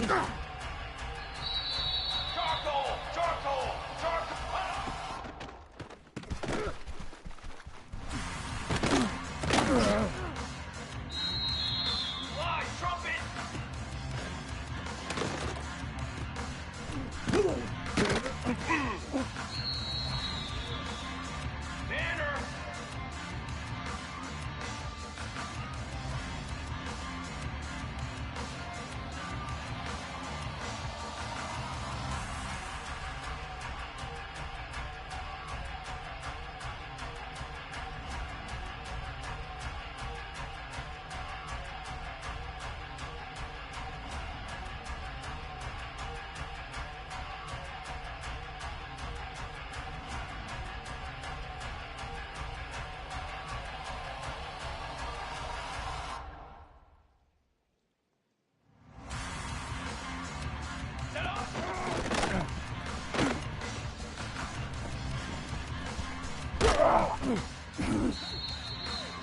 Charcoal! Charcoal! Charcoal! Fly, trumpet! Banner!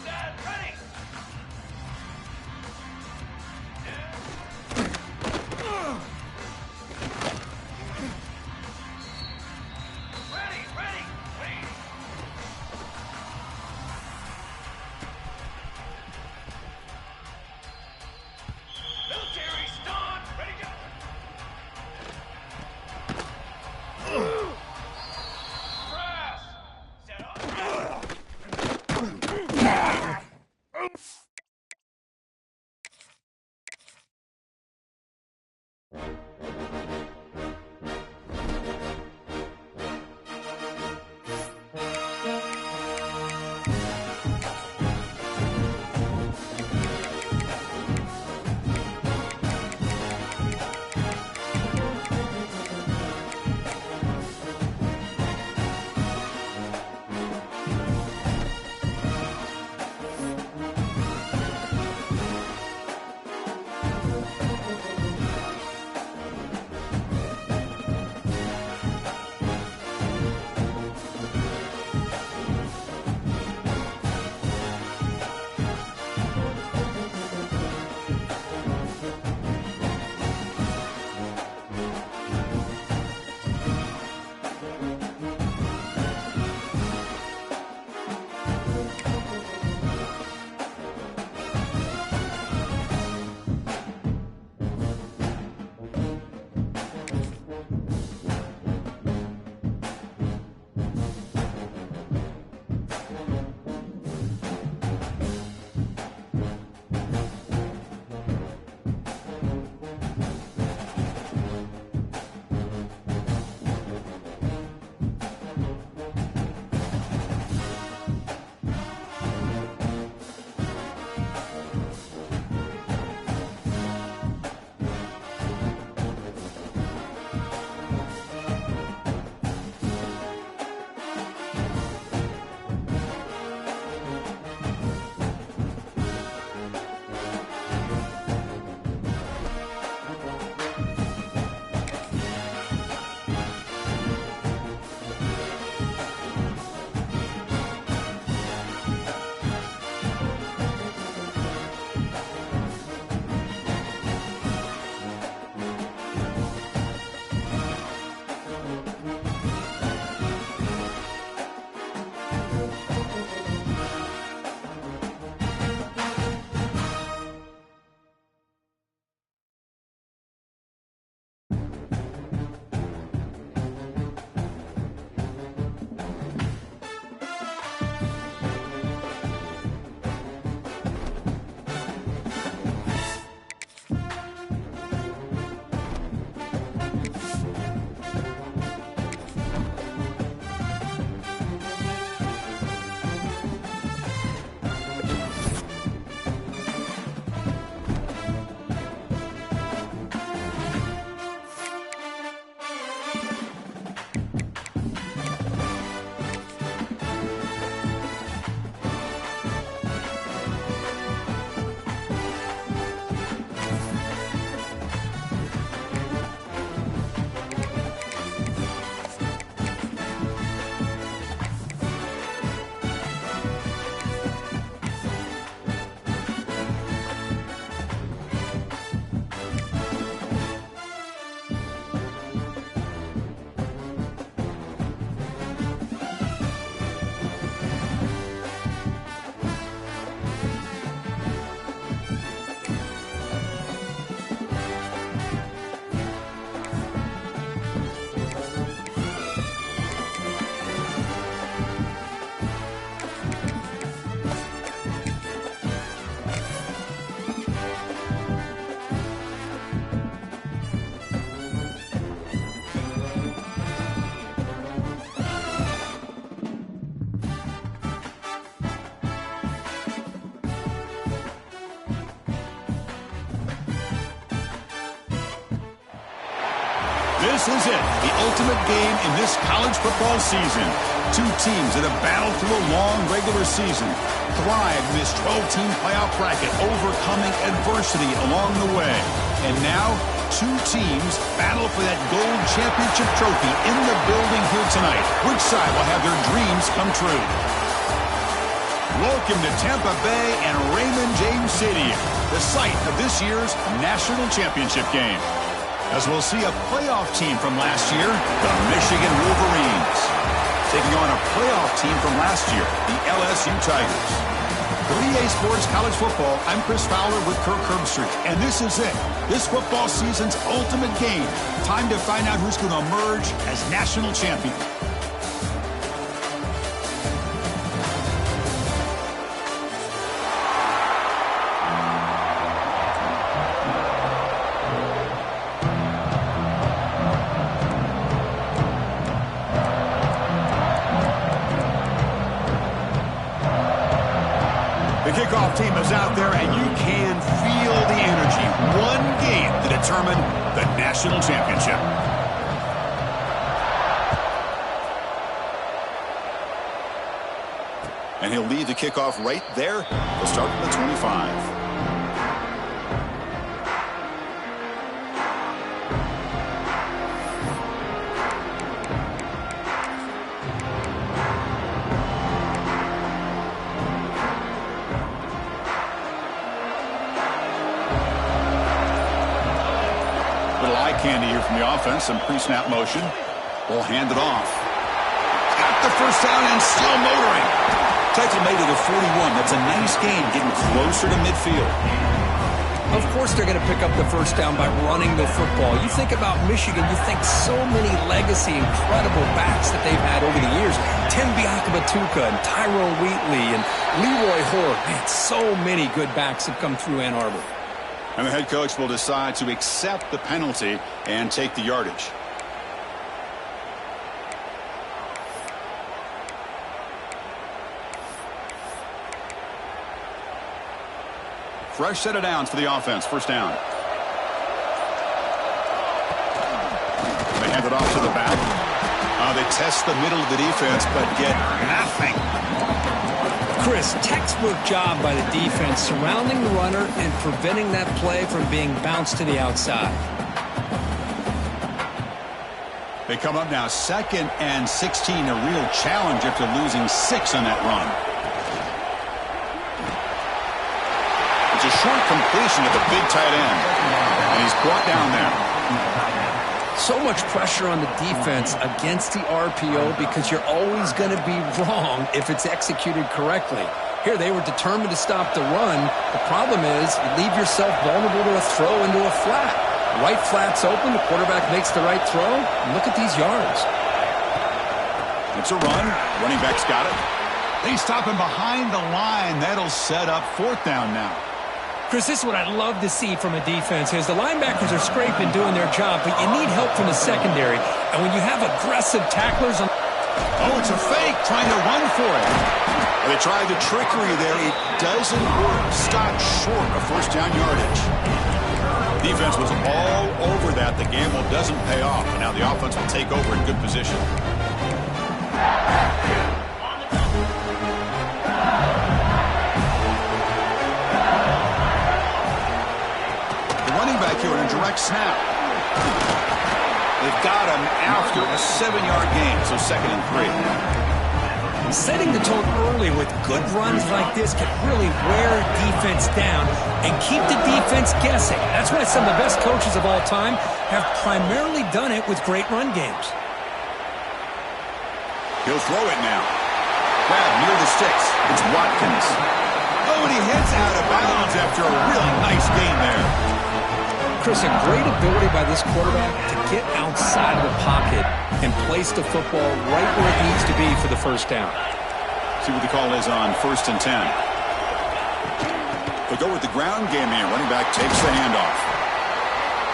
Dad, ready! Ready, ready, wait! Military stunned, ready to Brass! Set up! This is it, the ultimate game in this college football season. Two teams that have battled through a long regular season, thrived in this 12-team playoff bracket, overcoming adversity along the way. And now, two teams battle for that gold championship trophy in the building here tonight. Which side will have their dreams come true? Welcome to Tampa Bay and Raymond James Stadium, the site of this year's national championship game. As we'll see a playoff team from last year, the Michigan Wolverines, taking on a playoff team from last year, the LSU Tigers. For EA Sports College Football, I'm Chris Fowler with Kirk Herbstreit, and this is it. This football season's ultimate game. Time to find out who's going to emerge as national champion. Kickoff team is out there, and you can feel the energy. One game to determine the national championship. And he'll lead the kickoff right there. He'll start at the 25. Candy here from the offense, some pre-snap motion. We'll hand it off. Got the first down and still motoring. Tackle made it a 41. That's a nice gain, getting closer to midfield. Of course they're going to pick up the first down by running the football. You think about Michigan, you think so many legacy, incredible backs that they've had over the years. Tim Biakabatuka and Tyrone Wheatley and Leroy Hoare. Man, so many good backs have come through Ann Arbor. And the head coach will decide to accept the penalty and take the yardage. Fresh set of downs for the offense. First down. They hand it off to the back. They test the middle of the defense, but get nothing. Chris, textbook job by the defense surrounding the runner and preventing that play from being bounced to the outside. They come up now 2nd and 16, a real challenge after losing 6 on that run. It's a short completion of the big tight end, and he's brought down there. So much pressure on the defense against the RPO because you're always going to be wrong if it's executed correctly. Here, they were determined to stop the run. The problem is you leave yourself vulnerable to a throw into a flat. Right flat's open. The quarterback makes the right throw. Look at these yards. It's a run. Running back's got it. They stop him behind the line. That'll set up 4th down now. Chris, this is what I'd love to see from a defense is the linebackers are scraping, doing their job, but you need help from the secondary. And when you have aggressive tacklers on... Oh, it's a fake, trying to run for it. They tried the trickery there. It doesn't work. Stopped short of first down yardage. Defense was all over that. The gamble doesn't pay off. And now the offense will take over in good position. Back here in a direct snap. They've got him after a 7-yard gain, so 2nd and 3. Setting the tone early with good runs like this can really wear defense down and keep the defense guessing. That's why some of the best coaches of all time have primarily done it with great run games. He'll throw it now. Grab near the sticks. It's Watkins. Oh, and he heads out of bounds after a really nice gain there. Chris, a great ability by this quarterback to get outside of the pocket and place the football right where it needs to be for the first down. See what the call is on 1st and 10. They go with the ground game here. Running back takes the handoff.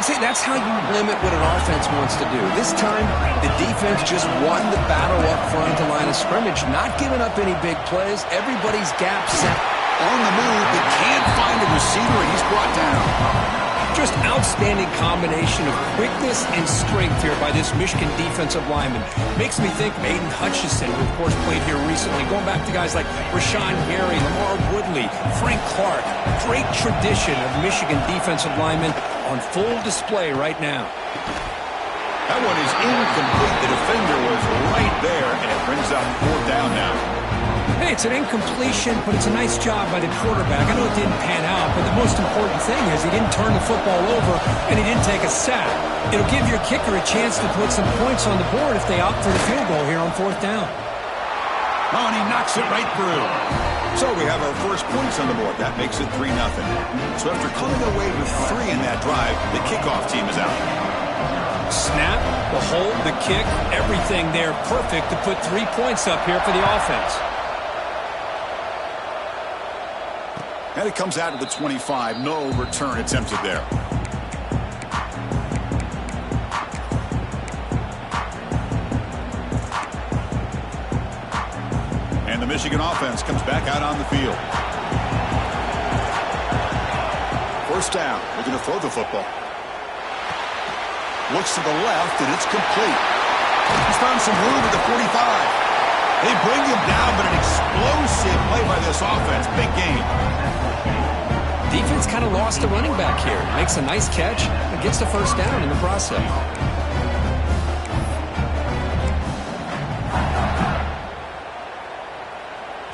See, that's how you limit what an offense wants to do. This time, the defense just won the battle up front at the line of scrimmage, not giving up any big plays. Everybody's gap set. On the move, but can't find a receiver, and he's brought down. Just outstanding combination of quickness and strength here by this Michigan defensive lineman. Makes me think of Aiden Hutchinson, who of course played here recently. Going back to guys like Rashawn Gary, Lamar Woodley, Frank Clark. Great tradition of Michigan defensive linemen on full display right now. That one is incomplete. The defender was right there, and it brings up 4th down now. Hey, it's an incompletion, but it's a nice job by the quarterback. I know it didn't pan out, but the most important thing is he didn't turn the football over, and he didn't take a sack. It'll give your kicker a chance to put some points on the board if they opt for the field goal here on 4th down. Oh, and he knocks it right through. So we have our first points on the board. That makes it 3-0. So after coming away with 3 in that drive, the kickoff team is out. Snap, the hold, the kick, everything there perfect to put 3 points up here for the offense. And it comes out of the 25. No return attempted there. And the Michigan offense comes back out on the field. 1st down. We're going to throw the football. Looks to the left, and it's complete. He's found some room at the 45. They bring him down, but an explosive play by this offense. Big game. Defense kind of lost the running back here. Makes a nice catch and gets the 1st down in the process.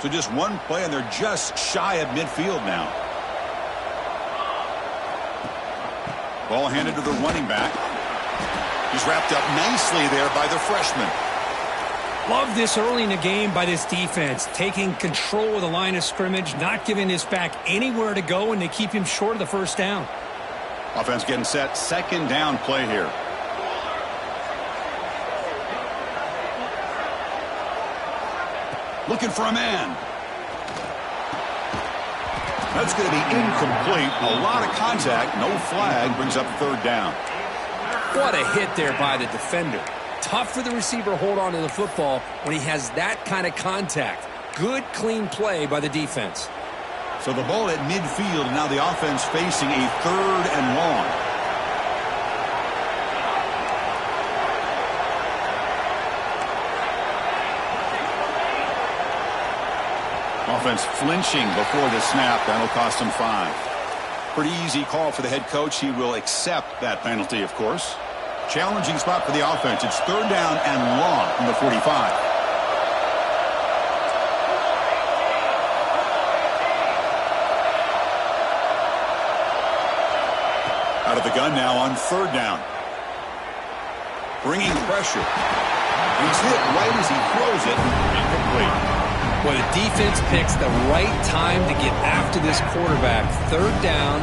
So just one play, and they're just shy of midfield now. Ball handed to the running back. He's wrapped up nicely there by the freshman. Love this early in the game by this defense, taking control of the line of scrimmage, not giving this back anywhere to go, and they keep him short of the 1st down. Offense getting set. 2nd down play here. Looking for a man. That's going to be incomplete. A lot of contact. No flag. Brings up 3rd down. What a hit there by the defender. Tough for the receiver to hold on to the football when he has that kind of contact. Good, clean play by the defense. So the ball at midfield, and now the offense facing a 3rd and long. Offense flinching before the snap. That'll cost him 5. Pretty easy call for the head coach. He will accept that penalty, of course. Challenging spot for the offense. It's 3rd down and long from the 45. Out of the gun now on 3rd down. Bringing pressure. He's hit right as he throws it. Incomplete. Well, the defense picks the right time to get after this quarterback. 3rd down,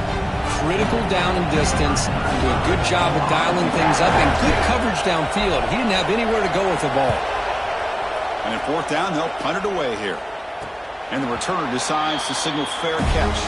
critical down and distance. Do a good job of dialing things up and good coverage downfield. He didn't have anywhere to go with the ball. And at 4th down, they'll punt it away here. And the returner decides to signal fair catch.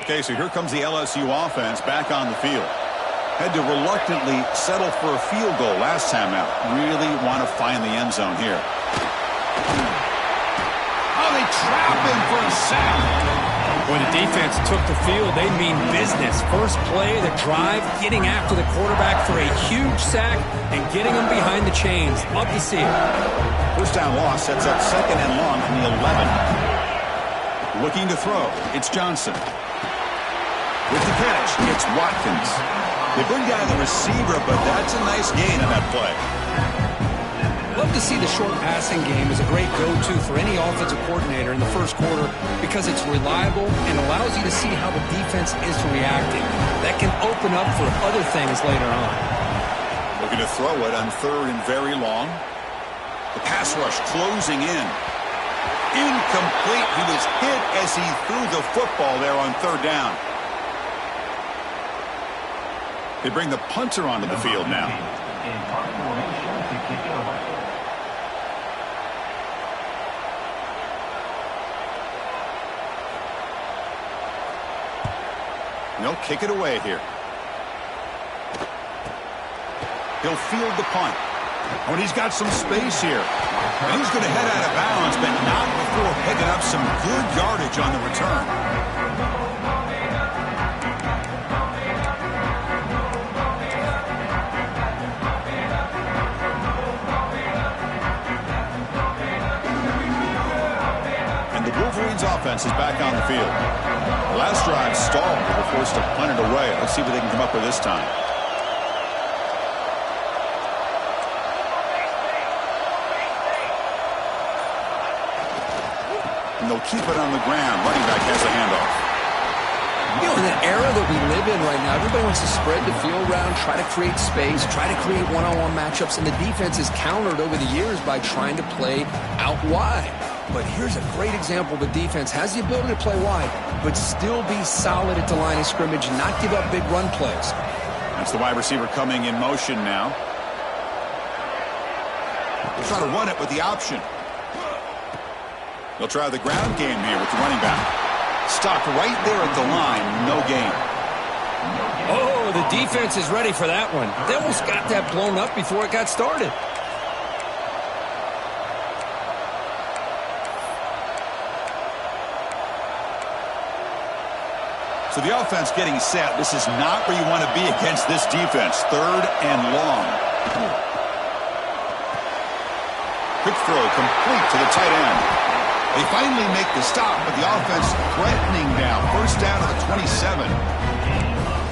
Okay, so here comes the LSU offense back on the field. Had to reluctantly settle for a field goal last time out. Really want to find the end zone here. Oh, they trap him for a sack. When the defense took the field, they mean business. First play of the drive, getting after the quarterback for a huge sack and getting him behind the chains. Love to see it. 1st down loss sets up 2nd and long from the 11. Looking to throw. It's Johnson. With the catch, it's Watkins. They bring down the receiver, but that's a nice gain on that play. Love to see the short passing game as a great go-to for any offensive coordinator in the 1st quarter because it's reliable and allows you to see how the defense is reacting. That can open up for other things later on. Looking to throw it on 3rd and very long. The pass rush closing in. Incomplete. He was hit as he threw the football there on 3rd down. They bring the punter onto the field now. They'll kick it away here. He'll field the punt. Oh, and he's got some space here. And he's going to head out of bounds, but not before picking up some good yardage on the return. And the Wolverines offense is back on the field. The last drive stalled. They were forced to punt it away. Let's see what they can come up with this time. And they'll keep it on the ground. Running back has a handoff. You know, in the era that we live in right now, everybody wants to spread the field around, try to create space, try to create one-on-one matchups, and the defense is countered over the years by trying to play out wide. But here's a great example. The defense has the ability to play wide, but still be solid at the line of scrimmage and not give up big run plays. That's the wide receiver coming in motion now. They'll try to run it with the option. They'll try the ground game here with the running back. Stopped right there at the line. No gain. Oh, the defense is ready for that one. They almost got that blown up before it got started. So the offense getting set. This is not where you want to be against this defense. 3rd and long. Quick throw complete to the tight end. They finally make the stop, but the offense threatening now. 1st down to the 27.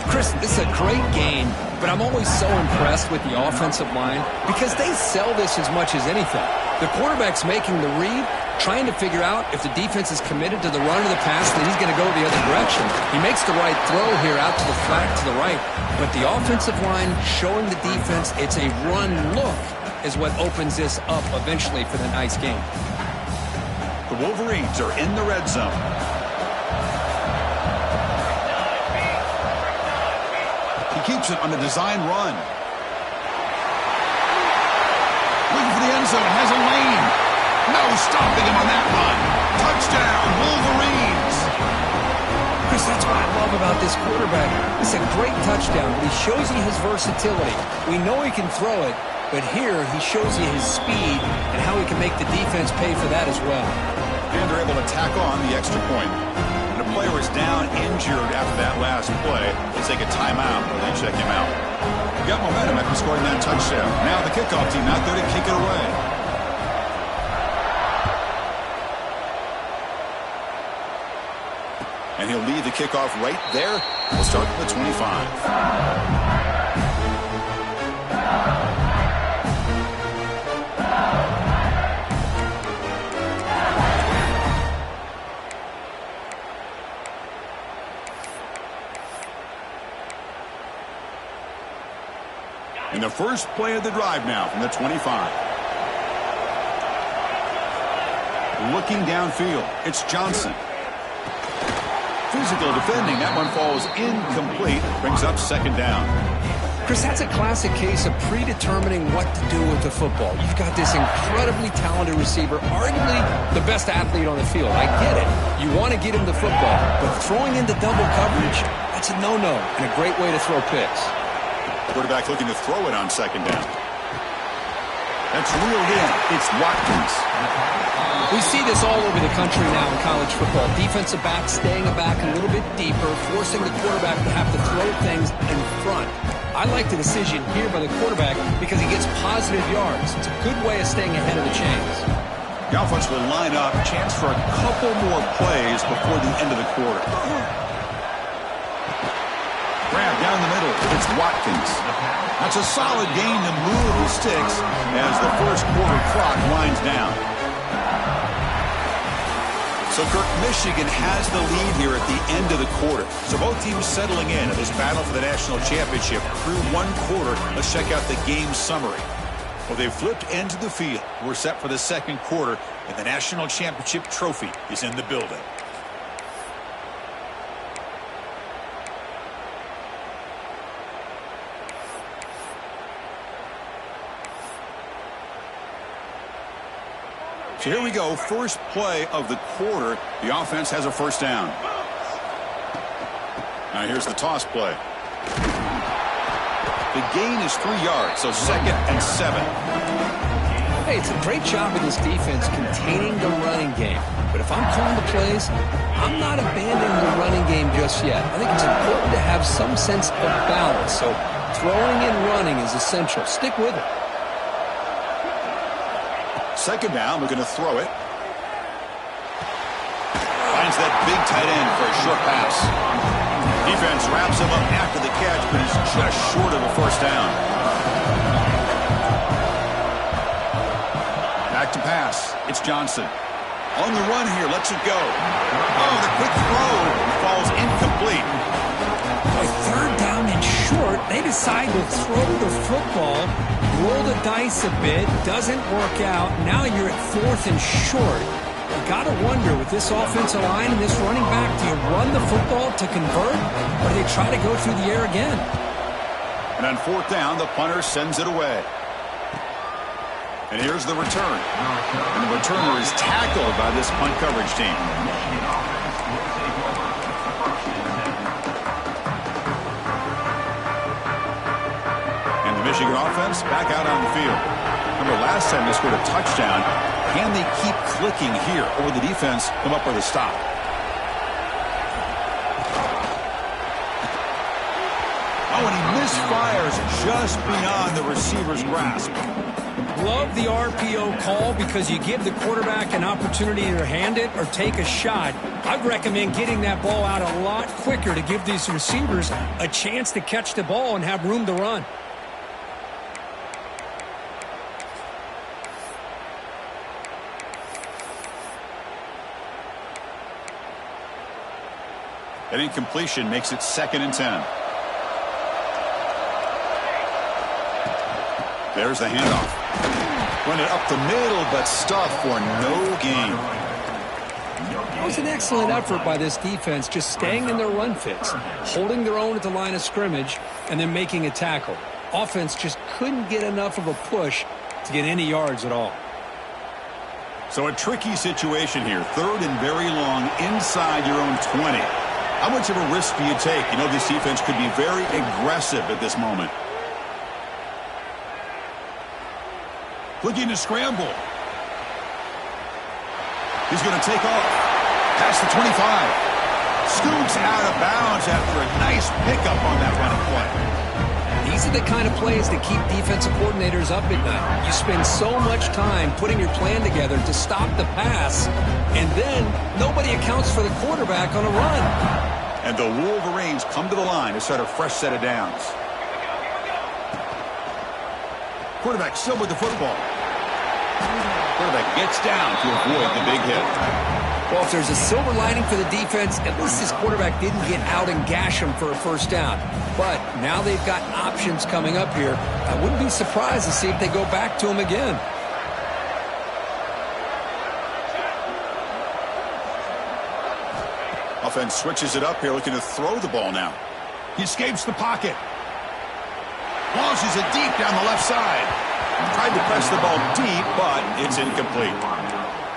Chris, this is a great game, but I'm always so impressed with the offensive line because they sell this as much as anything. The quarterback's making the read, trying to figure out if the defense is committed to the run or the pass, then he's going to go the other direction. He makes the right throw here out to the flat to the right, but the offensive line showing the defense it's a run look is what opens this up eventually for the nice game. The Wolverines are in the red zone. He keeps it on the design run. Looking for the end zone. Has a lane. No stopping him on that run. Touchdown, Wolverines. Chris, that's what I love about this quarterback. It's a great touchdown, but he shows you his versatility. We know he can throw it, but here he shows you his speed and how he can make the defense pay for that as well. And they're able to tack on the extra point. And a player is down injured after that last play. They'll take a timeout and then check him out. Got momentum after scoring that touchdown. Now the kickoff team out there to kick it away. And he'll lead the kickoff right there. We'll start at the 25. And the first play of the drive now from the 25. Looking downfield, it's Johnson. Physical defending, that one falls incomplete, brings up 2nd down. Chris, that's a classic case of predetermining what to do with the football. You've got this incredibly talented receiver, arguably the best athlete on the field. I get it. You want to get him the football, but throwing into double coverage, that's a no-no and a great way to throw picks. Quarterback looking to throw it on 2nd down. That's reeled in. It's Watkins. We see this all over the country now in college football. Defensive backs staying back a little bit deeper, forcing the quarterback to have to throw things in front. I like the decision here by the quarterback because he gets positive yards. It's a good way of staying ahead of the chains. The offense will line up. Chance for a couple more plays before the end of the quarter. Grab down the middle. It's Watkins. That's a solid gain to move the sticks as the first quarter clock winds down. So, Kirk, Michigan has the lead here at the end of the quarter. So both teams settling in this battle for the national championship through one quarter. Let's check out the game summary. Well, they've flipped into the field. We're set for the second quarter, and the national championship trophy is in the building. So here we go, first play of the quarter. The offense has a first down. Now here's the toss play. The gain is 3 yards, so 2nd and 7. Hey, it's a great job of this defense containing the running game. But if I'm calling the plays, I'm not abandoning the running game just yet. I think it's important to have some sense of balance. So throwing and running is essential. Stick with it. 2nd down, we're going to throw it. Finds that big tight end for a short pass. Defense wraps him up after the catch, but he's just short of a 1st down. Back to pass. It's Johnson. On the run here, lets it go. Oh, the quick throw falls incomplete. By 3rd down and short, they decide to throw the football, roll the dice a bit, doesn't work out. Now you're at 4th and short. You got to wonder, with this offensive line and this running back, do you run the football to convert, or do they try to go through the air again? And on 4th down, the punter sends it away. And here's the return. And the returner is tackled by this punt coverage team. And the Michigan offense back out on the field. Remember, last time they scored a touchdown. Can they keep clicking here, or will the defense come up with a stop? Oh, and he misfires just beyond the receiver's grasp. Love the RPO call because you give the quarterback an opportunity to hand it or take a shot. I'd recommend getting that ball out a lot quicker to give these receivers a chance to catch the ball and have room to run. That incompletion makes it 2nd and 10. There's the handoff. Run it up the middle, but stuffed for no gain. It was an excellent effort by this defense, just staying in their run fits, holding their own at the line of scrimmage, and then making a tackle. Offense just couldn't get enough of a push to get any yards at all. So a tricky situation here. 3rd and very long inside your own 20. How much of a risk do you take? You know this defense could be very aggressive at this moment. Looking to scramble. He's going to take off. Past the 25. Scoots out of bounds after a nice pickup on that running play. These are the kind of plays that keep defensive coordinators up at night. You spend so much time putting your plan together to stop the pass, and then nobody accounts for the quarterback on a run. And the Wolverines come to the line to start a fresh set of downs. Quarterback still with the football. Quarterback gets down to avoid the big hit. Well, if there's a silver lining for the defense, at least this quarterback didn't get out and gash him for a 1st down. But now they've got options coming up here. I wouldn't be surprised to see if they go back to him again. Offense switches it up here, looking to throw the ball now. He escapes the pocket. Launches it deep down the left side. Tried to press the ball deep, but it's incomplete.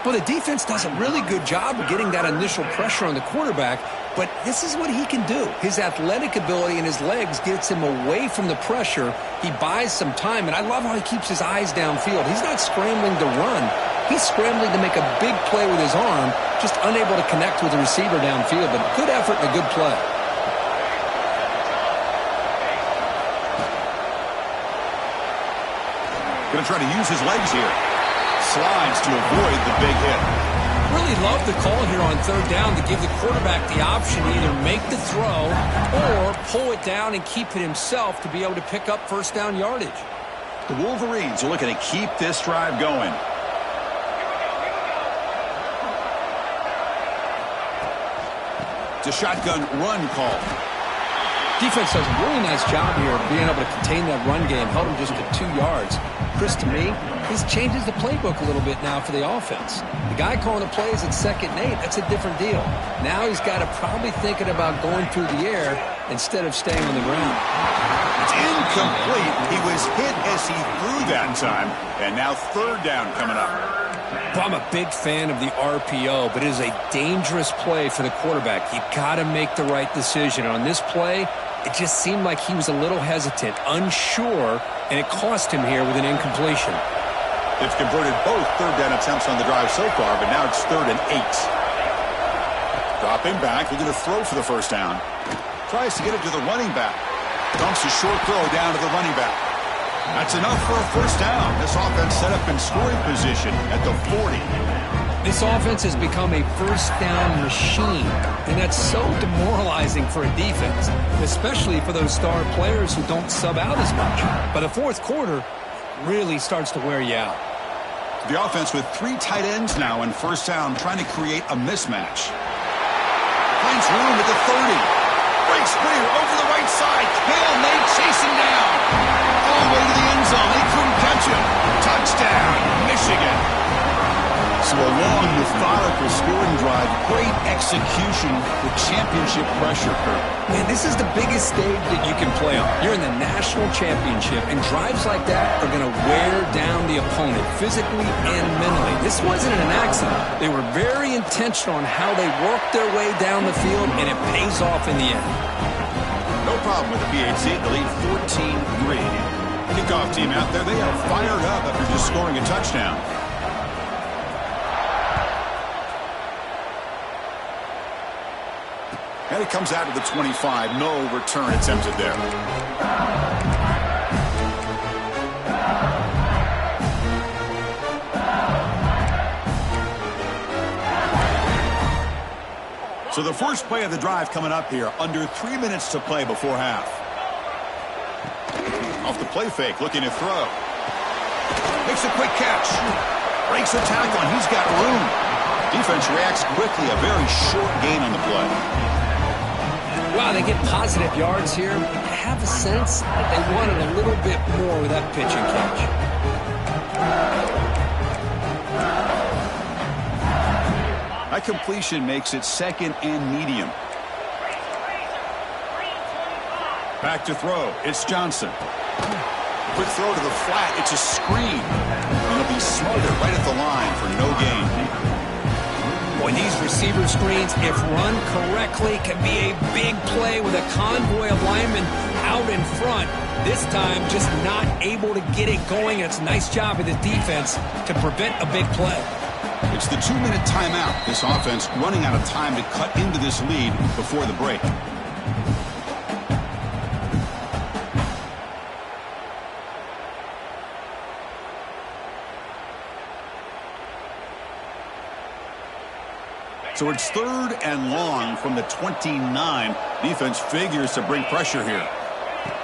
Well, the defense does a really good job of getting that initial pressure on the quarterback, but this is what he can do. His athletic ability and his legs gets him away from the pressure. He buys some time, and I love how he keeps his eyes downfield. He's not scrambling to run. He's scrambling to make a big play with his arm, just unable to connect with the receiver downfield, but good effort and a good play. Going to try to use his legs here. Slides to avoid the big hit. Really love the call here on 3rd down to give the quarterback the option to either make the throw or pull it down and keep it himself to be able to pick up 1st down yardage. The Wolverines are looking to keep this drive going. It's a shotgun run call. Defense does a really nice job here of being able to contain that run game, held him just to 2 yards. Chris, to me, this changes the playbook a little bit now for the offense. The guy calling the plays at 2nd and 8, that's a different deal. Now he's got to probably thinking about going through the air instead of staying on the ground. It's incomplete. He was hit as he threw that time, and now 3rd down coming up. Well, I'm a big fan of the RPO, but it is a dangerous play for the quarterback. You've got to make the right decision. On this play, it just seemed like he was a little hesitant, unsure, and it cost him here with an incompletion. They've converted both third down attempts on the drive so far, but now it's 3rd and 8. Dropping back, looking to throw for the first down. Tries to get it to the running back. Dumps a short throw down to the running back. That's enough for a first down. This offense set up in scoring position at the 40. This offense has become a first down machine, and that's so demoralizing for a defense, especially for those star players who don't sub out as much. But the fourth quarter really starts to wear you out. The offense with 3 tight ends now in first down, trying to create a mismatch. Finds room at the 30. Breaks free over the right side. Hail Nate chasing down. All the way to the end zone. They couldn't catch him. Touchdown, Michigan. So a long, methodical scoring drive. Great execution with championship pressure. Man, this is the biggest stage that you can play on. You're in the national championship, and drives like that are going to wear down the opponent physically and mentally. This wasn't an accident. They were very intentional on how they worked their way down the field, and it pays off in the end. No problem with the PHC. The lead 14-3. Kickoff team out there. They are fired up after just scoring a touchdown. And it comes out to the 25. No return attempted there. So the first play of the drive coming up here. Under 3 minutes to play before half. Off the play fake, looking to throw. Makes a quick catch. Breaks a tackle, and he's got room. Defense reacts quickly. A very short gain on the play. Wow, they get positive yards here. I have a sense that they wanted a little bit more with that pitch and catch. That completion makes it 2nd and medium. Back to throw. It's Johnson. Quick throw to the flat. It's a screen. And he'll be smarter right at the line for no gain. Boy, these receiver screens, if run correctly, can be a big play with a convoy of linemen out in front. This time, just not able to get it going. It's a nice job of the defense to prevent a big play. It's the 2-minute timeout. This offense running out of time to cut into this lead before the break. So it's 3rd and long from the 29. Defense figures to bring pressure here.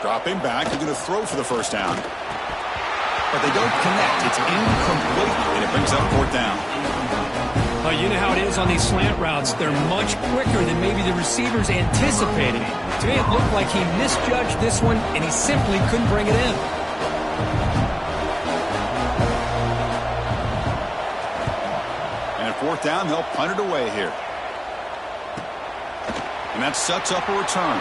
Dropping back, they're going to throw for the first down. But they don't connect. It's incomplete, and it brings up 4th down. You know how it is on these slant routes. They're much quicker than maybe the receivers anticipated. To me, it looked like he misjudged this one, and he simply couldn't bring it in. And at 4th down, they'll punt it away here. And that sets up a return.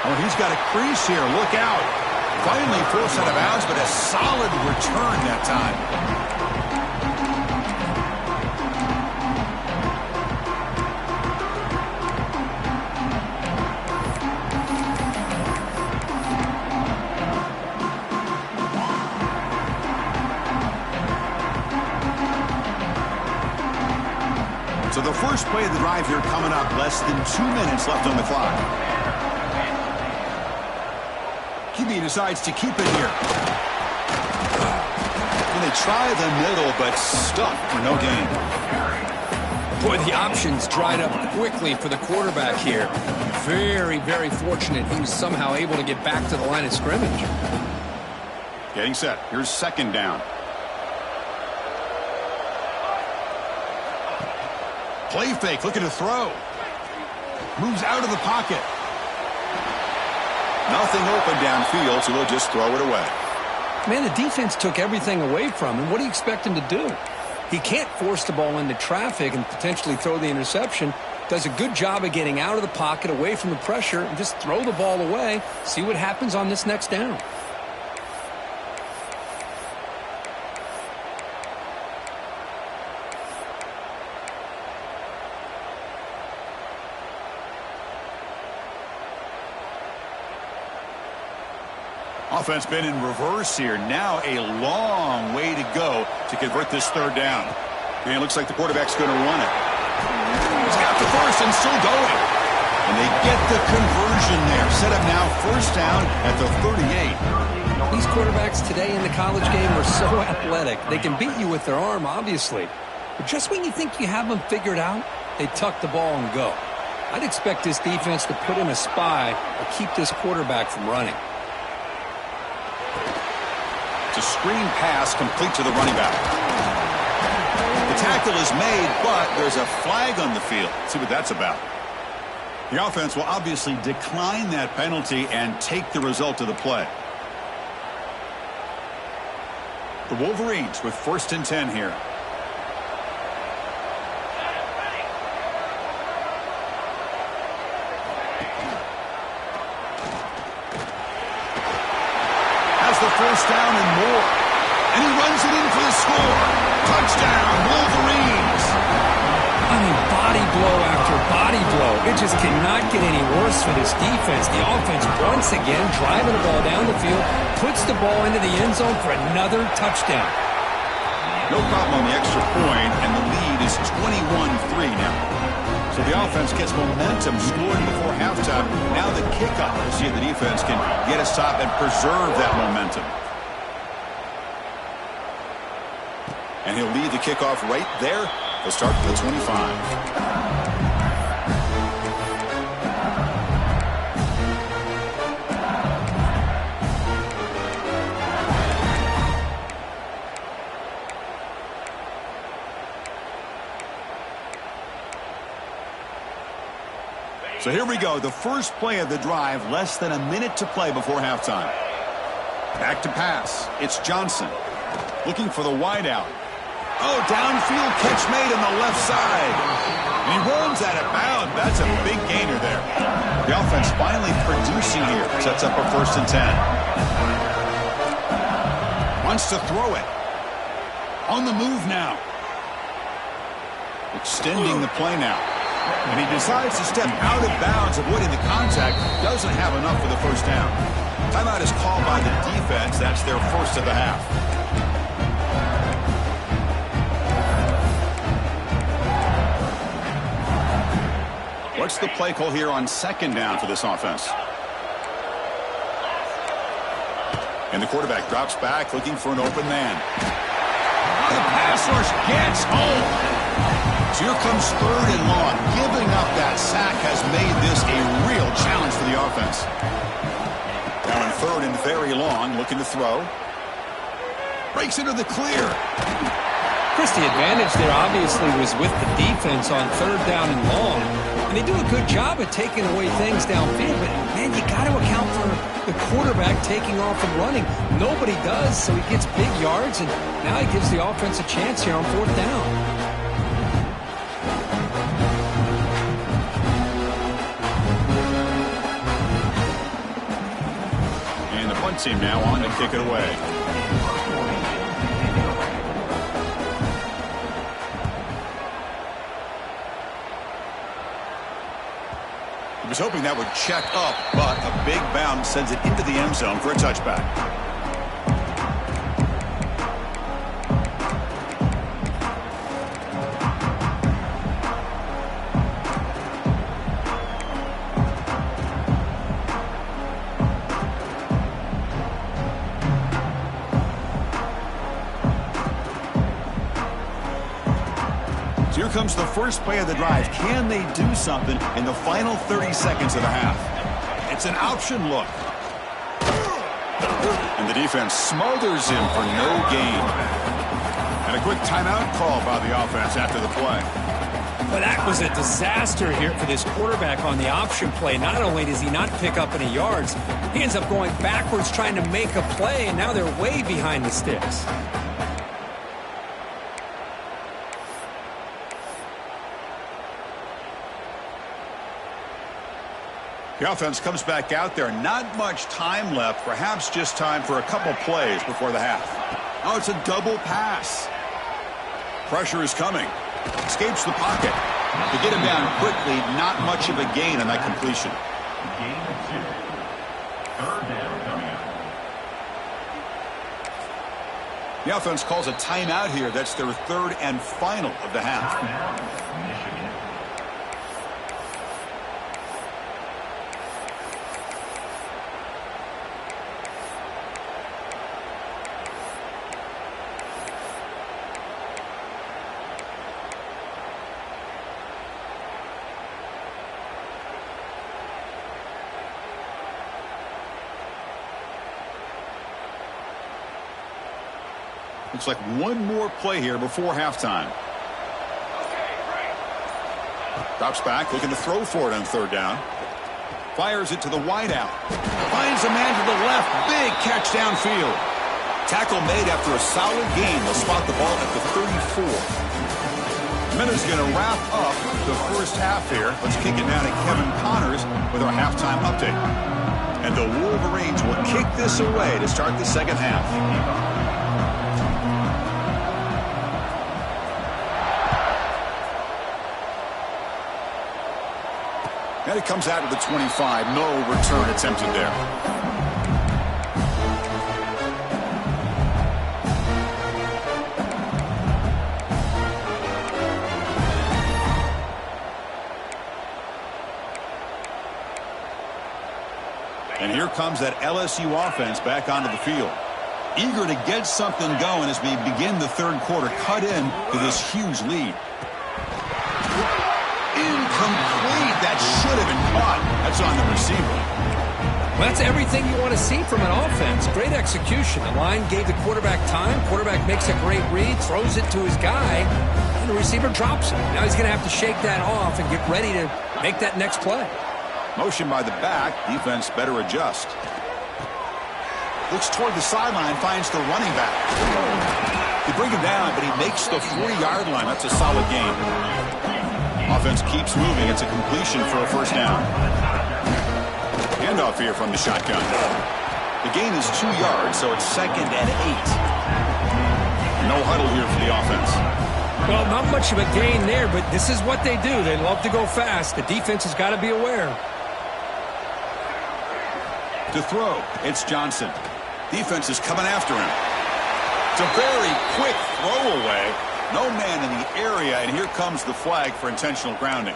Oh, he's got a crease here. Look out. Finally forced out of bounds, but a solid return that time. So the first play of the drive here coming up. Less than 2 minutes left on the clock. QB decides to keep it here. And they try the middle, but stuffed for no gain. Boy, the options dried up quickly for the quarterback here. Very, very fortunate he was somehow able to get back to the line of scrimmage. Getting set. Here's 2nd down. Play fake, looking to throw. Moves out of the pocket. Nothing open downfield, so he'll just throw it away. Man, the defense took everything away from him. What do you expect him to do? He can't force the ball into traffic and potentially throw the interception. Does a good job of getting out of the pocket, away from the pressure, and just throw the ball away. See what happens on this next down. Offense been in reverse here. Now a long way to go to convert this third down. And it looks like the quarterback's going to run it. He's got the first and still going. And they get the conversion there. Set up now first down at the 38. These quarterbacks today in the college game are so athletic. They can beat you with their arm, obviously. But just when you think you have them figured out, they tuck the ball and go. I'd expect this defense to put in a spy or keep this quarterback from running. It's a screen pass complete to the running back. The tackle is made, but there's a flag on the field. Let's see what that's about. The offense will obviously decline that penalty and take the result of the play. The Wolverines with 1st and 10 here. Has the first down and more. And he runs it in for the score. Touchdown, Wolverines. I mean, body blow after body blow. It just cannot get any worse for this defense. The offense once again driving the ball down the field, puts the ball into the end zone for another touchdown. No problem on the extra point, and the lead is 21-3 now. So the offense gets momentum scoring before halftime. Now the kickoff to see if the defense can get a stop and preserve that momentum. And he'll lead the kickoff right there. They'll start at the 25. So here we go, the first play of the drive, less than a minute to play before halftime. Back to pass. It's Johnson looking for the wideout. Oh, downfield catch made on the left side. And he runs out of bounds. That's a big gainer there. The offense finally producing here. Sets up a 1st and 10. Wants to throw it. On the move now. Extending the play now. And he decides to step out of bounds, avoiding the contact. Doesn't have enough for the first down. Timeout is called by the defense. That's their first of the half. What's the play call here on 2nd down for this offense? And the quarterback drops back, looking for an open man. The pass rush gets home. So here comes 3rd and long. Giving up that sack has made this a real challenge for the offense. Now in 3rd and very long, looking to throw. Breaks into the clear. Chris, the advantage there obviously was with the defense on 3rd down and long. And they do a good job at taking away things downfield. But, man, you got to account for the quarterback taking off and running. Nobody does, so he gets big yards. And now he gives the offense a chance here on 4th down. Team now on to kick it away. He was hoping that would check up, but a big bounce sends it into the end zone for a touchback. Here comes the first play of the drive. Can they do something in the final 30 seconds of the half? It's an option look. And the defense smothers him for no gain. And a quick timeout call by the offense after the play. Well, that was a disaster here for this quarterback on the option play. Not only does he not pick up any yards, he ends up going backwards trying to make a play, and now they're way behind the sticks. The offense comes back out there. Not much time left. Perhaps just time for a couple plays before the half. Oh, it's a double pass. Pressure is coming. Escapes the pocket. To get him down quickly, not much of a gain on that completion. The offense calls a timeout here. That's their third and final of the half. Looks like one more play here before halftime. Drops back, looking to throw for it on third down. Fires it to the wideout. Finds a man to the left. Big catch downfield. Tackle made after a solid gain. They'll spot the ball at the 34. Minute's going to wrap up the first half here. Let's kick it down to Kevin Connors with our halftime update. And the Wolverines will kick this away to start the second half. And it comes out to the 25. No return attempted there. And here comes that LSU offense back onto the field. Eager to get something going as we begin the third quarter. Cut in to this huge lead. Incomplete. That should have been caught. That's on the receiver. Well, that's everything you want to see from an offense. Great execution. The line gave the quarterback time. Quarterback makes a great read, throws it to his guy, and the receiver drops it. Now he's going to have to shake that off and get ready to make that next play. Motion by the back. Defense better adjust. Looks toward the sideline, finds the running back. They bring him down, but he makes the 40-yard line. That's a solid gain. Offense keeps moving. It's a completion for a first down. Handoff here from the shotgun. The gain is 2 yards, so it's 2nd and 8. No huddle here for the offense. Well, not much of a gain there, but this is what they do. They love to go fast. The defense has got to be aware. To throw, it's Johnson. Defense is coming after him. It's a very quick throwaway. No man in the area, and here comes the flag for intentional grounding.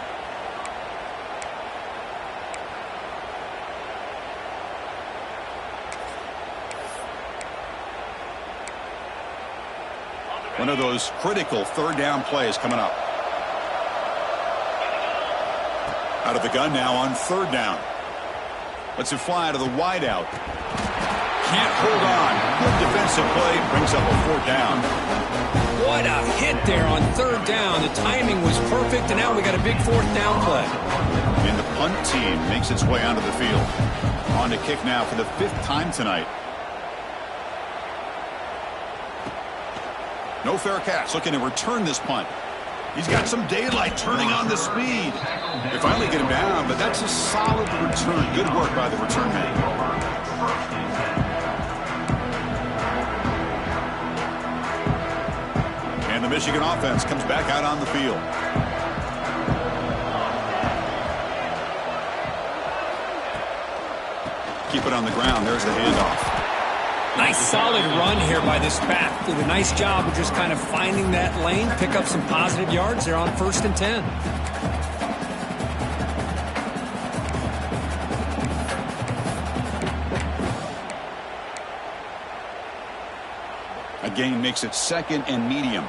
One of those critical third down plays coming up. Out of the gun now on third down. Lets it fly to the wideout. Can't hold on. Good defensive play. Brings up a fourth down. What a hit there on third down. The timing was perfect, and now we got a big fourth down play. And the punt team makes its way onto the field. On to kick now for the 5th time tonight. No fair catch. Looking to return this punt. He's got some daylight turning on the speed. They finally get him down, but that's a solid return. Good work by the return man. And the Michigan offense comes back out on the field. Keep it on the ground. There's the handoff. Nice solid run here by this back. Did a nice job of just kind of finding that lane, pick up some positive yards there on 1st and 10. A gain makes it 2nd and medium.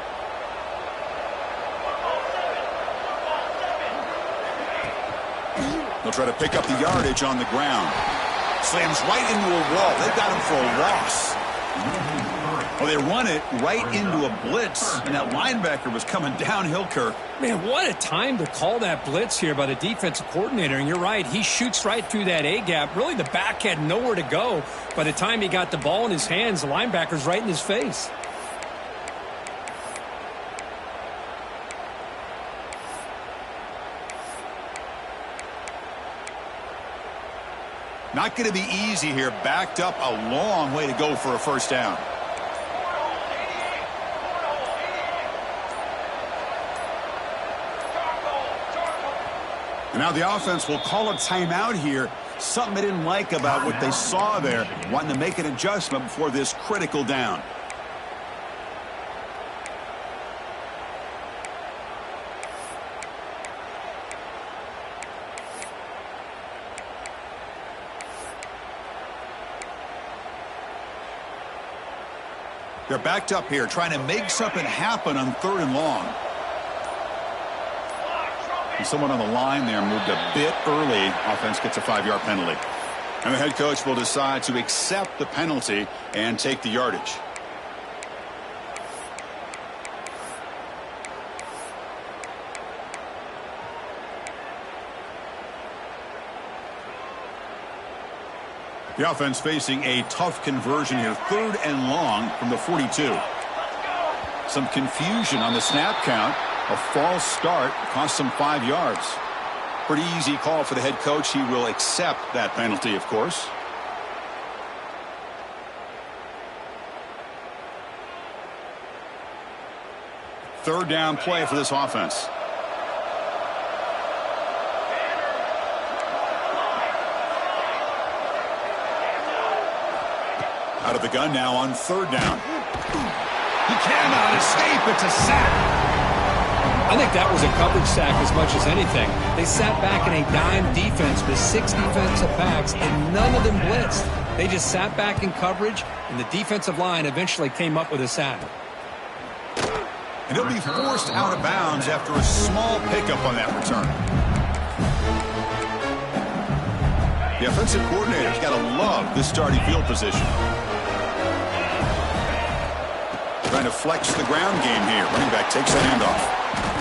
They'll try to pick up the yardage on the ground. Slams right into a wall. They've got him for a loss. Well, they run it right into a blitz, and that linebacker was coming downhill, Kirk. Man, what a time to call that blitz here by the defensive coordinator. And you're right, he shoots right through that A-gap. Really, the back had nowhere to go. By the time he got the ball in his hands, the linebacker's right in his face. Not going to be easy here. Backed up a long way to go for a first down. And now the offense will call a timeout here. Something they didn't like about what they saw there. Wanting to make an adjustment before this critical down. They're backed up here, trying to make something happen on 3rd and long. And someone on the line there moved a bit early. Offense gets a 5-yard penalty. And the head coach will decide to accept the penalty and take the yardage. The offense facing a tough conversion here. 3rd and long from the 42. Some confusion on the snap count. A false start cost them 5 yards. Pretty easy call for the head coach. He will accept that penalty, of course. Third down play for this offense. Out of the gun now on 3rd down. He cannot escape. It's a sack. I think that was a coverage sack as much as anything. They sat back in a dime defense with 6 defensive backs, and none of them blitzed. They just sat back in coverage, and the defensive line eventually came up with a sack. And he'll be forced out of bounds after a small pickup on that return. The offensive coordinator's got to love this starting field position. Trying to flex the ground game here. Running back takes that handoff.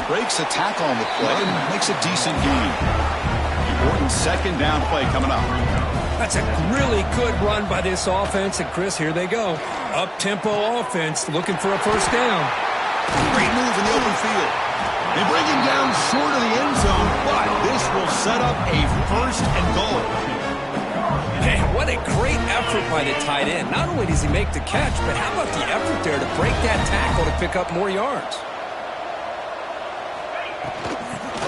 Breaks a tackle on the play and makes a decent gain. Important 2nd down play coming up. That's a really good run by this offense. And, Chris, here they go. Up-tempo offense looking for a 1st down. Great move in the open field. They bring him down short of the end zone, but this will set up a 1st and goal. Man, what a great effort by the tight end. Not only does he make the catch, but how about the effort there to break that tackle to pick up more yards?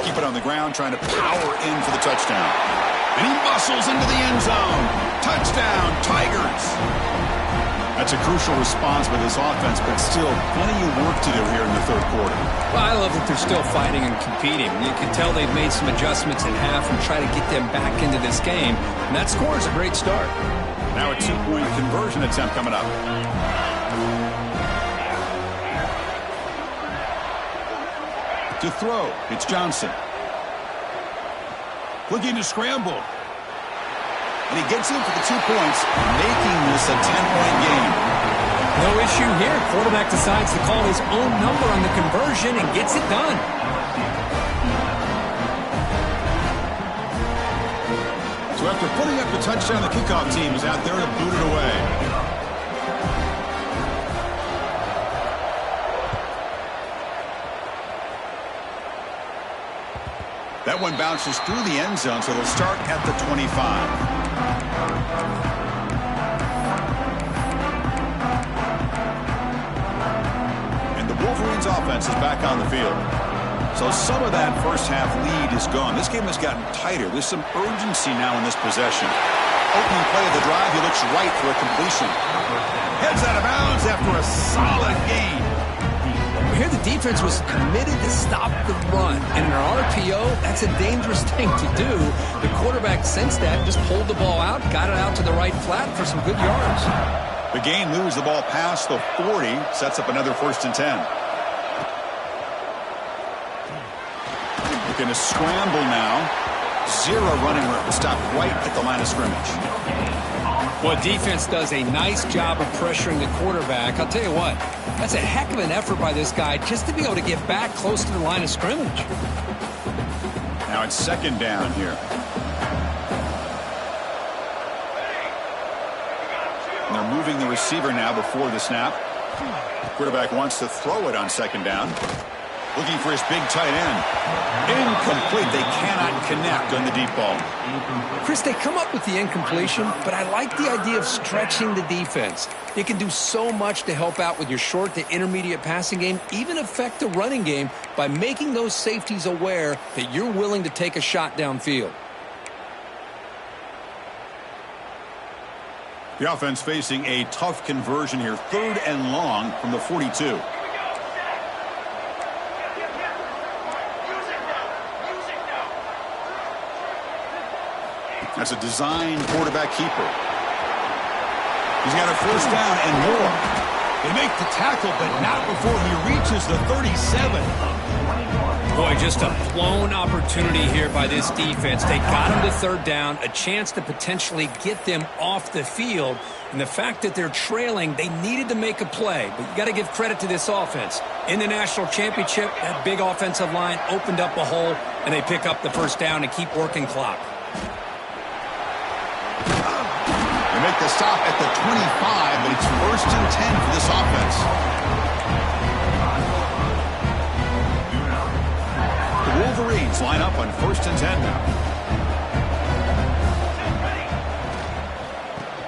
Keep it on the ground, trying to power in for the touchdown. And he muscles into the end zone. Touchdown, Tigers. That's a crucial response by this offense, but still plenty of work to do here in the 3rd quarter. Well, I love that they're still fighting and competing. You can tell they've made some adjustments in half and try to get them back into this game. And that score is a great start. Now a 2-point conversion attempt coming up. To throw, it's Johnson. Looking to scramble. And he gets in for the 2 points, making this a 10-point game. No issue here. Quarterback decides to call his own number on the conversion and gets it done. So after putting up the touchdown, the kickoff team is out there to boot it away. That one bounces through the end zone, so they'll start at the 25. And the Wolverines offense is back on the field. So some of that first half lead is gone. This game has gotten tighter. There's some urgency now in this possession. Opening play of the drive, he looks right for a completion. Heads out of bounds after a solid gain. Here the defense was committed to stop the run. And in an RPO, that's a dangerous thing to do. The quarterback sensed that, just pulled the ball out, got it out to the right flat for some good yards. The gain moves the ball past the 40, sets up another 1st and 10. Looking to scramble now. 0 running room. Stop right at the line of scrimmage. Well, defense does a nice job of pressuring the quarterback. I'll tell you what, that's a heck of an effort by this guy just to be able to get back close to the line of scrimmage. Now it's 2nd down here. And they're moving the receiver now before the snap. Quarterback wants to throw it on 2nd down. Looking for his big tight end. Incomplete. They cannot connect on the deep ball. Chris, they come up with the incompletion, but I like the idea of stretching the defense. They can do so much to help out with your short to intermediate passing game, even affect the running game by making those safeties aware that you're willing to take a shot downfield. The offense facing a tough conversion here. 3rd and long from the 42. That's a design quarterback keeper. He's got a 1st down and more. They make the tackle, but not before he reaches the 37. Boy, just a blown opportunity here by this defense. They got him to third down, a chance to potentially get them off the field. And the fact that they're trailing, they needed to make a play. But you got to give credit to this offense. In the national championship, that big offensive line opened up a hole, and they pick up the first down and keep working clock. They make the stop at the 25, but it's 1st and 10 for this offense. The Wolverines line up on 1st and 10 now.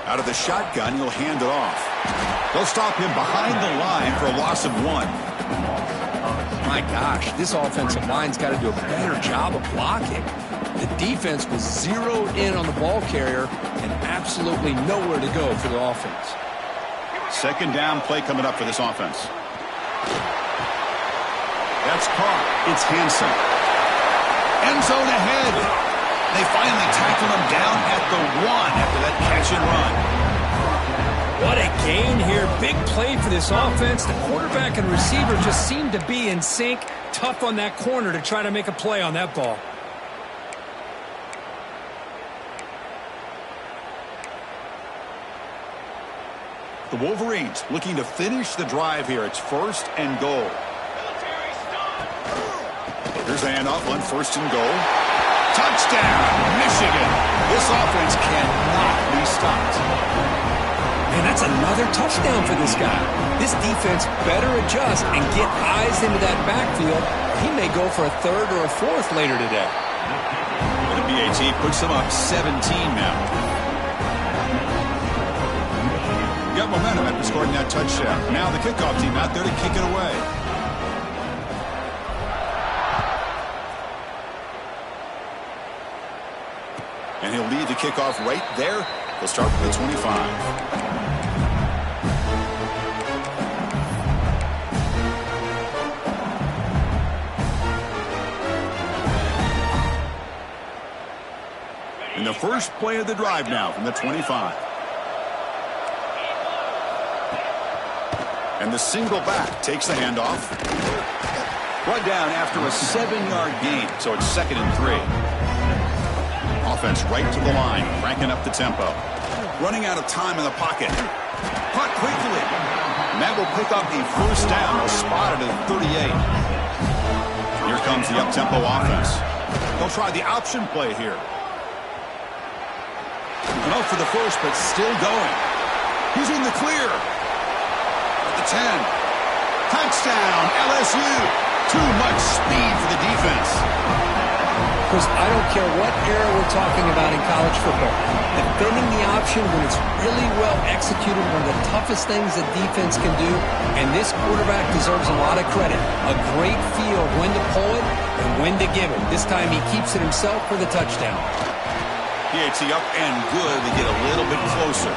Out of the shotgun, he'll hand it off. They'll stop him behind the line for a loss of 1. My gosh, this offensive line's got to do a better job of blocking. The defense was zeroed in on the ball carrier and absolutely nowhere to go for the offense. 2nd down play coming up for this offense. That's caught. It's Hansen. End zone ahead. They finally tackle him down at the 1 after that catch and run. What a gain here. Big play for this offense. The quarterback and receiver just seemed to be in sync. Tough on that corner to try to make a play on that ball. The Wolverines looking to finish the drive here. It's 1st and goal. Military start. Here's the handoff on 1st and goal. Touchdown, Michigan. This offense cannot be stopped. Man, that's another touchdown for this guy. This defense better adjust and get eyes into that backfield. He may go for a 3rd or a 4th later today. The BAT puts them up 17 now. Got momentum after scoring that touchdown. Now the kickoff team out there to kick it away. And he'll lead the kickoff right there. He'll start with the 25. In the first play of the drive now from the 25. And the single back takes the handoff. Brought down after a 7-yard gain, so it's 2nd and 3. Offense right to the line, cranking up the tempo. Running out of time in the pocket. Caught quickly. And that will pick up the 1st down. Spotted at 38. Here comes the up-tempo offense. They'll try the option play here. And up for the first, but still going. He's in the clear. At the 10. Touchdown, LSU. Too much speed for the defense. Because I don't care what era we're talking about in college football. Defending the option when it's really well executed, one of the toughest things that defense can do, and this quarterback deserves a lot of credit. A great feel of when to pull it and when to give it. This time he keeps it himself for the touchdown. PAT up and good to get a little bit closer.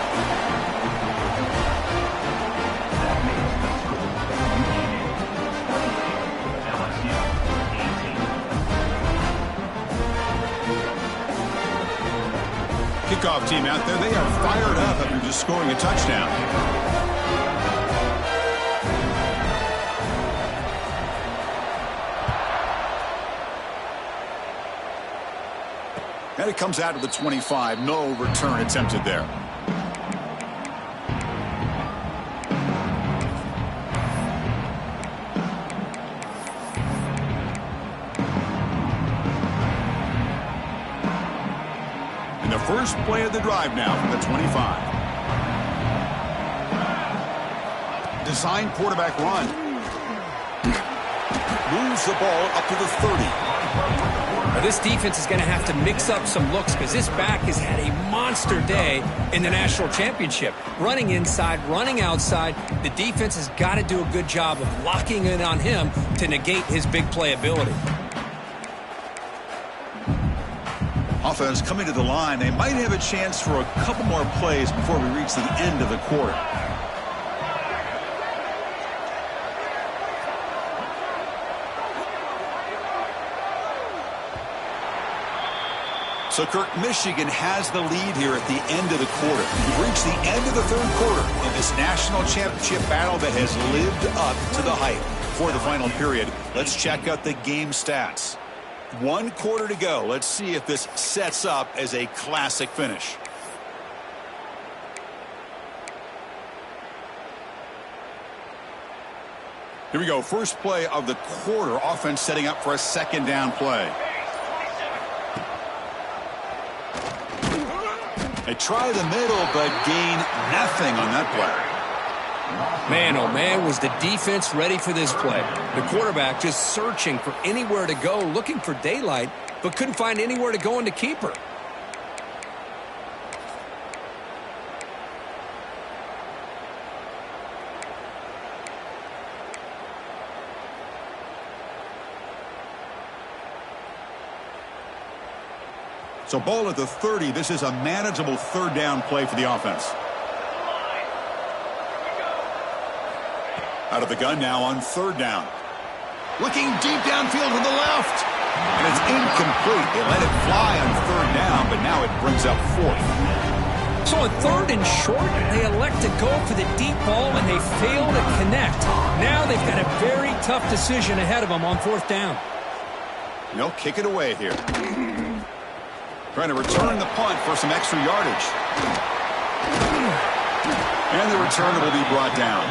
Kickoff team out there, they are fired up after just scoring a touchdown. And it comes out of the 25. No return attempted there. And the first play of the drive now from the 25. Designed quarterback run. Moves the ball up to the 30. Now, this defense is going to have to mix up some looks because this back has had a monster day in the national championship. Running inside, running outside. The defense has got to do a good job of locking in on him to negate his big play ability. Offense coming to the line. They might have a chance for a couple more plays before we reach the end of the quarter. So, Kirk, Michigan has the lead here at the end of the quarter. We've reached the end of the third quarter in this national championship battle that has lived up to the hype. For the final period, let's check out the game stats. 1 quarter to go. Let's see if this sets up as a classic finish. Here we go. First play of the quarter. Offense setting up for a second down play. They try the middle, but gain nothing on that play. Man, oh man, was the defense ready for this play. The quarterback just searching for anywhere to go, looking for daylight, but couldn't find anywhere to go in the keeper. So ball at the 30. This is a manageable third down play for the offense. Out of the gun now on third down. Looking deep downfield to the left. And it's incomplete. They let it fly on third down, but now it brings up fourth. So on third and short, they elect to go for the deep ball, and they fail to connect. Now they've got a very tough decision ahead of them on fourth down. They'll kick it away here. Trying to return the punt for some extra yardage. And the return will be brought down.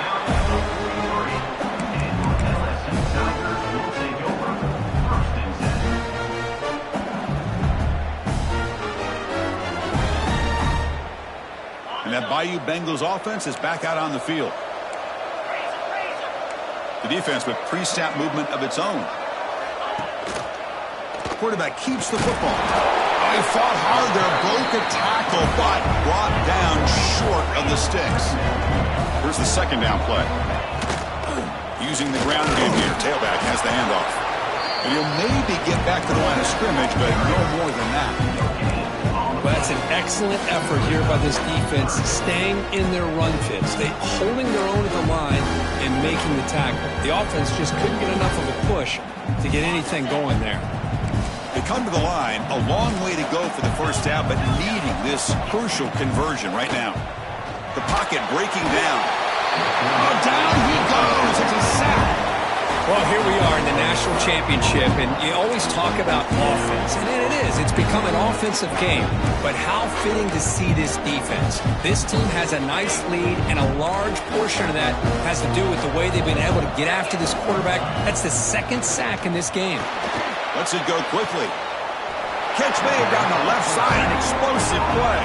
And that Bayou Bengals offense is back out on the field. The defense with pre-snap movement of its own. Quarterback keeps the football. He fought hard there, broke a tackle, but brought down short of the sticks. Here's the second down play. Using the ground game here. Tailback has the handoff. And he'll maybe get back to the line of scrimmage, but no more than that. Well, that's an excellent effort here by this defense, staying in their run fits. They holding their own at the line and making the tackle. The offense just couldn't get enough of a push to get anything going there. They come to the line, a long way to go for the first down, but needing this crucial conversion right now. The pocket breaking down. Oh, down he goes. It's a sack. Well, here we are in the national championship, and you always talk about offense, and it is. It's become an offensive game. But how fitting to see this defense. This team has a nice lead, and a large portion of that has to do with the way they've been able to get after this quarterback. That's the second sack in this game. Lets it go quickly. Catch made down the left side, an explosive play.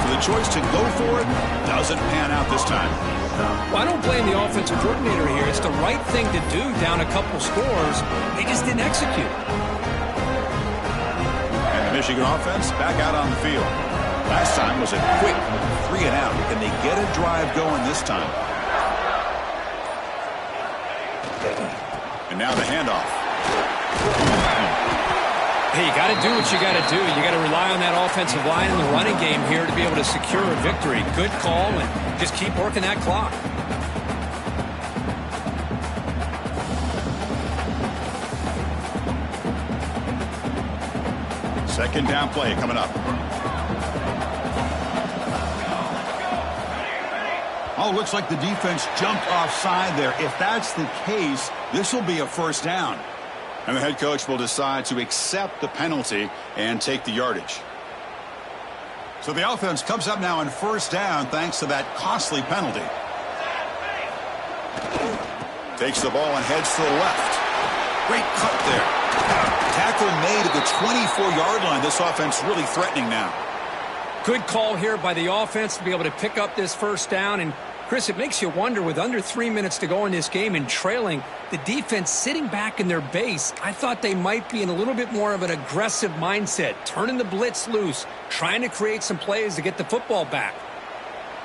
So the choice to go for it doesn't pan out this time. Well, I don't blame the offensive coordinator here. It's the right thing to do down a couple scores. They just didn't execute. And the Michigan offense back out on the field. Last time was a quick 3 and out. Can they get a drive going this time? And now the handoff. Hey, you got to do what you got to do. You got to rely on that offensive line and the running game here to be able to secure a victory. Good call, and just keep working that clock. Second down play coming up. Oh, looks like the defense jumped offside there. If that's the case, this will be a first down. And the head coach will decide to accept the penalty and take the yardage. So the offense comes up now on first down thanks to that costly penalty. Takes the ball and heads to the left. Great cut there. Tackle made at the 24-yard line. This offense really threatening now. Good call here by the offense to be able to pick up this first down. And Chris, it makes you wonder, with under 3 minutes to go in this game and trailing, the defense sitting back in their base, I thought they might be in a little bit more of an aggressive mindset, turning the blitz loose, trying to create some plays to get the football back.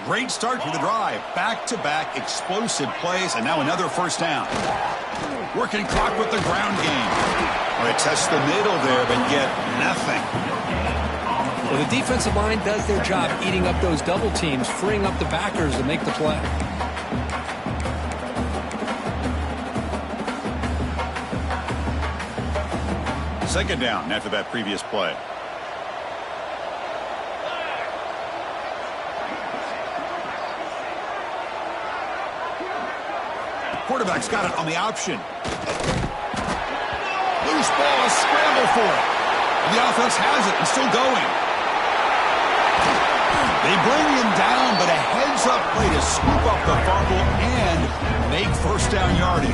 Great start to the drive. Back-to-back explosive plays, and now another first down. Working clock with the ground game. Well, they test the middle there, but get nothing. Well, the defensive line does their job eating up those double teams, freeing up the backers to make the play. Second down after that previous play. Quarterback's got it on the option. Loose ball, a scramble for it. And the offense has it and still going. They bring him down, but a heads-up play to scoop up the fumble and make first down yardage.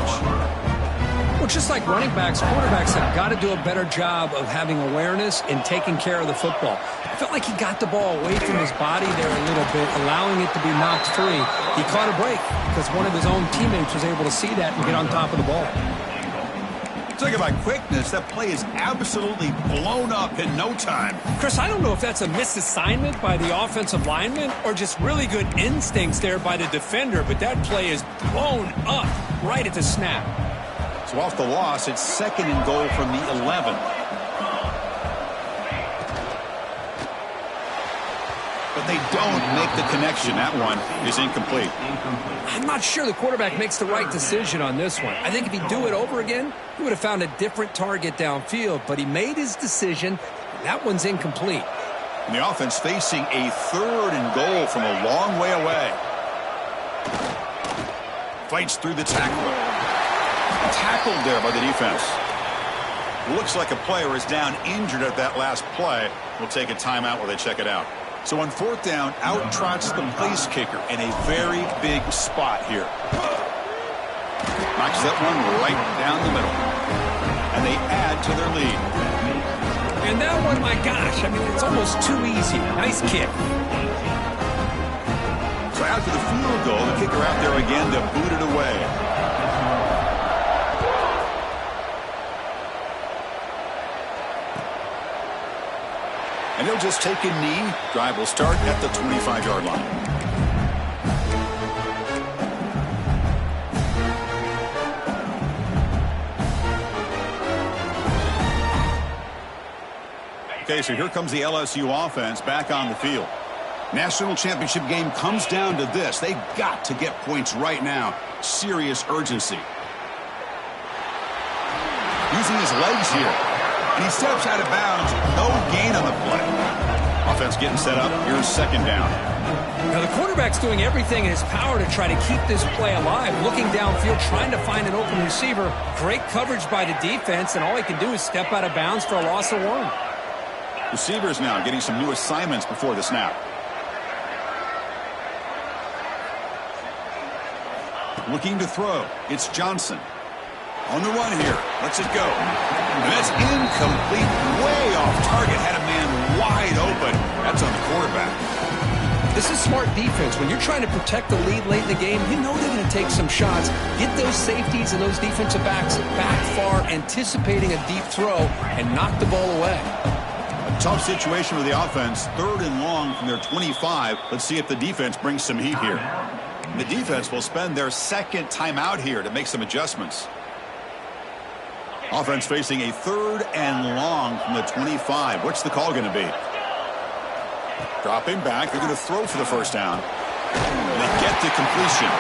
Well, just like running backs, quarterbacks have got to do a better job of having awareness and taking care of the football. I felt like he got the ball away from his body there a little bit, allowing it to be knocked free. He caught a break because one of his own teammates was able to see that and get on top of the ball. Talking about quickness, that play is absolutely blown up in no time. Chris, I don't know if that's a misassignment by the offensive lineman or just really good instincts there by the defender, but that play is blown up right at the snap. So off the loss, it's 2nd and goal from the 11. But they don't make the connection. That one is incomplete. I'm not sure the quarterback makes the right decision on this one. I think if he'd do it over again, he would have found a different target downfield, but he made his decision. That one's incomplete. And the offense facing a 3rd and goal from a long way away. Fights through the tackler. Tackled there by the defense. Looks like a player is down injured at that last play. We'll take a timeout while they check it out. So on 4th down, out trots the place kicker in a very big spot here. Knocks that one right down the middle. And they add to their lead. And that one, my gosh, I mean, it's almost too easy. Nice kick. So after the field goal, the kicker out there again to boot it away. And he'll just take a knee. Drive will start at the 25-yard line. Okay, so here comes the LSU offense back on the field. National championship game comes down to this. They've got to get points right now. Serious urgency. Using his legs here. And he steps out of bounds. No gain on the play. Offense getting set up. Here's 2nd down. Now the quarterback's doing everything in his power to try to keep this play alive. Looking downfield, trying to find an open receiver. Great coverage by the defense, and all he can do is step out of bounds for a loss of 1. Receivers now getting some new assignments before the snap. Looking to throw. It's Johnson. On the run here. Lets it go. And that's incomplete. Way off target. Had a man wide open. That's on the quarterback. This is smart defense. When you're trying to protect the lead late in the game, you know they're going to take some shots. Get those safeties and those defensive backs back far, anticipating a deep throw, and knock the ball away. A tough situation with the offense. 3rd and long from their 25. Let's see if the defense brings some heat here. And the defense will spend their 2nd timeout here to make some adjustments. Offense facing a 3rd and long from the 25. What's the call going to be? Dropping back. They're going to throw for the 1st down. And they get the completion.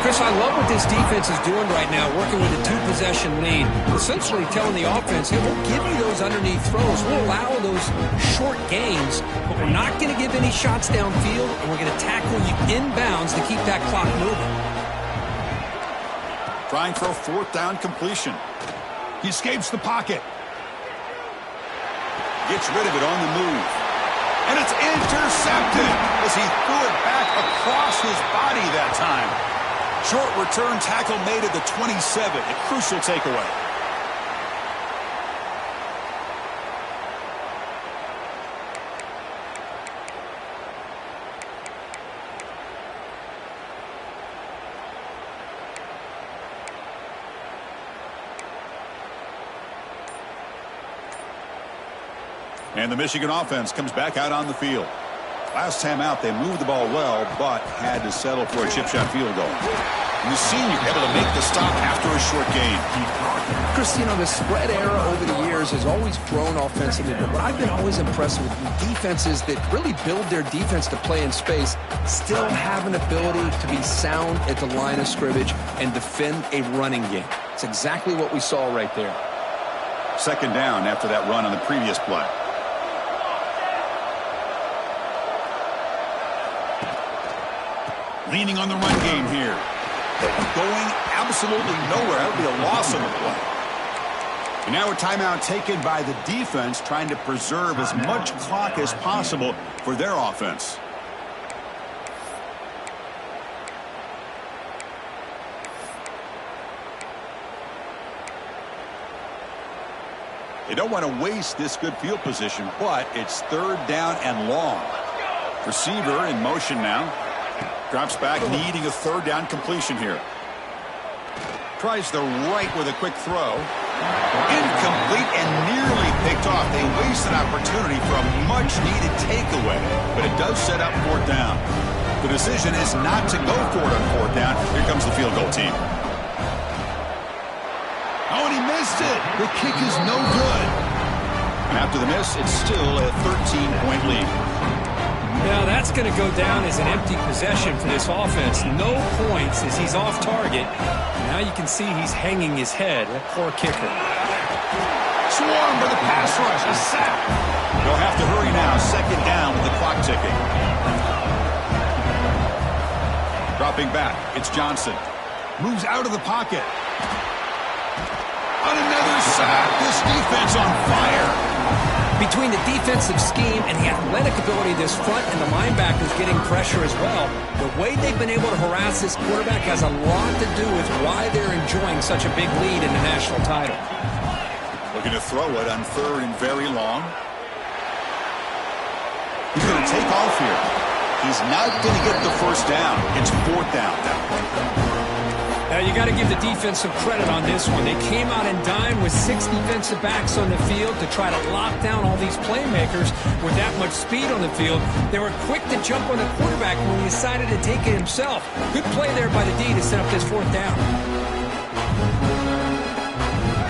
Chris, I love what this defense is doing right now, working with a 2-possession lead. Essentially telling the offense, hey, we'll give you those underneath throws. We'll allow those short gains, but we're not going to give any shots downfield, and we're going to tackle you inbounds to keep that clock moving. Trying for a 4th down completion. He escapes the pocket. Gets rid of it on the move. And it's intercepted as he threw it back across his body that time. Short return tackle made at the 27. A crucial takeaway. And the Michigan offense comes back out on the field. Last time out, they moved the ball well, but had to settle for a chip shot field goal. And the senior able to make the stop after a short gain. Chris, you know, the spread era over the years has always grown offensively, but what I've been always impressed with defenses that really build their defense to play in space still have an ability to be sound at the line of scrimmage and defend a running game. It's exactly what we saw right there. 2nd down after that run on the previous play. Leaning on the run game here. Going absolutely nowhere. That would be a loss on the play. And now a timeout taken by the defense, trying to preserve as much clock as possible for their offense. They don't want to waste this good field position, but it's third down and long. Receiver in motion now. Drops back, needing a third down completion here. Tries the right with a quick throw. Incomplete and nearly picked off. They waste an opportunity for a much-needed takeaway, but it does set up fourth down. The decision is not to go for it on fourth down. Here comes the field goal team. Oh, and he missed it. The kick is no good. And after the miss, it's still a 13-point lead. Now that's going to go down as an empty possession for this offense. No points as he's off target. Now you can see he's hanging his head. That poor kicker. Swarm for the pass rush. A sack. They'll have to hurry now. Second down with the clock ticking. Dropping back. It's Johnson. Moves out of the pocket. On another sack. This defense on fire. Between the defensive scheme and the athletic ability of this front and the linebackers getting pressure as well, the way they've been able to harass this quarterback has a lot to do with why they're enjoying such a big lead in the national title. Looking to throw it on third and very long. He's going to take off here. He's not going to get the first down. It's fourth down now. Now, you got to give the defense some credit on this one. They came out and dined with 6 defensive backs on the field to try to lock down all these playmakers with that much speed on the field. They were quick to jump on the quarterback when he decided to take it himself. Good play there by the D to set up this fourth down.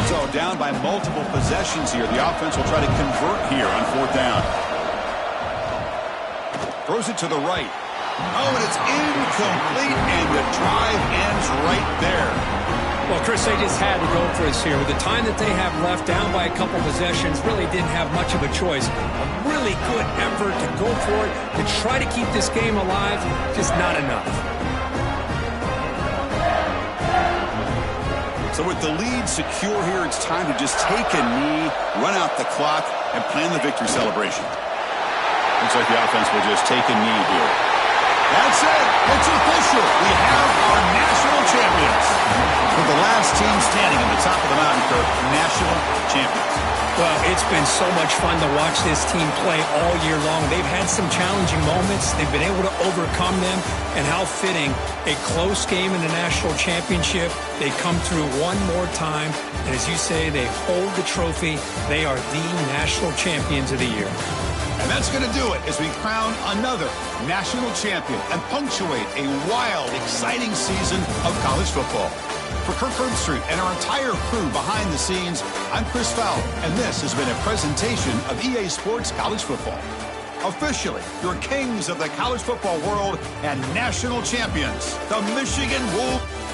So down by multiple possessions here. The offense will try to convert here on fourth down. Throws it to the right. Oh, and it's incomplete, and the drive ends right there. Well, Chris, they just had to go for this here. With the time that they have left, down by a couple possessions, really didn't have much of a choice. A really good effort to go for it, to try to keep this game alive, just not enough. So with the lead secure here, it's time to just take a knee, run out the clock, and plan the victory celebration. Looks like the offense will just take a knee here. That's it. It's official. We have our national champions. We're the last team standing at the top of the mountain for national champions. Well, it's been so much fun to watch this team play all year long. They've had some challenging moments. They've been able to overcome them. And how fitting, a close game in the national championship. They come through one more time. And as you say, they hold the trophy. They are the national champions of the year. And that's going to do it as we crown another national champion and punctuate a wild, exciting season of college football. For Kirk Herbstreit and our entire crew behind the scenes, I'm Chris Fowler, and this has been a presentation of EA Sports College Football. Officially, your kings of the college football world and national champions, the Michigan Wolverines.